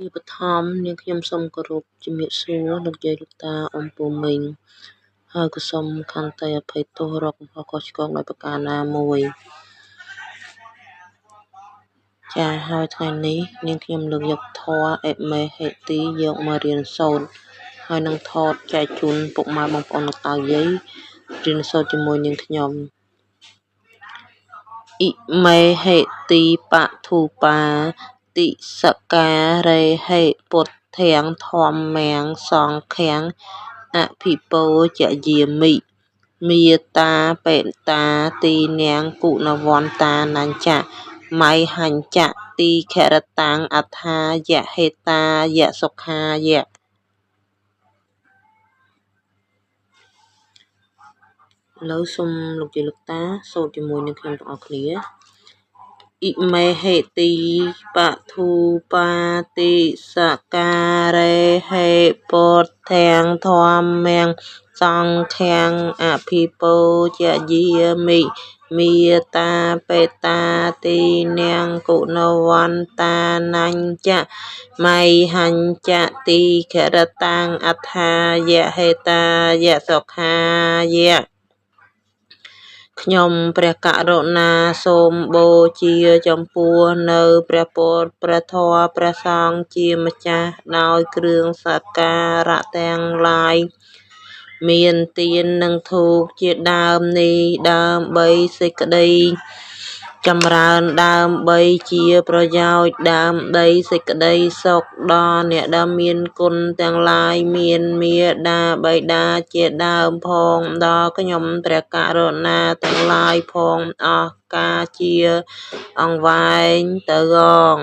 ជាបឋមនាងខ្ញុំសូមគោរពជំរាបសួរលោកយាយលោកតាអ៊ំពូមីងហើយក៏សូមខន្តីអភ័យទោសរកកំហុសខុសឆ្គងដោយប្រការណាមួយចាហើយថ្ងៃនេះនាងខ្ញុំលើកយកធម៌អេមេហេទីយកមករៀនសូត្រហើយនឹងថតចែកជូនពុកម៉ែបងប្អូនលោកតាយាយរៀនសូត្រជាមួយនាងខ្ញុំអ៊ីមេហេទីបធុបាតិសការេហេពុទ្ធាងធម្មាងសង្ឃាំងអភិពោជយាមិមេតាបេតាទីនាងគុណវន្តានញ្ចមៃហញ្ចទីខរតាំងអថាយហេតាយសុខាយៈឥឡូវសូមលោកយាយលោកតាសូត្រជាមួយនឹងខ្ញុំទាំងអស់គ្នាអ៊ីមេហេទីបធុបាតិសការេហេពុទ្ធាងធម្មាងសង្ឃាំងអភិពោជយាមិមេតាបេតាទីនាងគុណវន្តានញ្ចមៃហញ្ចទីខរតាំងអថាយហេតាយសុខាយៈខ្ញុំព្រះករុណាសូមបូជាចំពោះនៅព្រះពុទ្ធព្រះធម៌ព្រះសង្ឃជាម្ចាស់ដោយគ្រឿងសក្ការៈទាំងឡាយមានទាននិងធូបជាដើមនេះដើម្បីសេចក្តីចម្រើនដើម្បីជាប្រយោជន៍ដើម្បីសេចក្តីសុខដល់អ្នកដែលមានគុណទាំងឡាយមានមាតាបិតាជាដើមផងដល់ខ្ញុំព្រះករុណាទាំងឡាយផងអស់កាលជាអង្វែងទៅង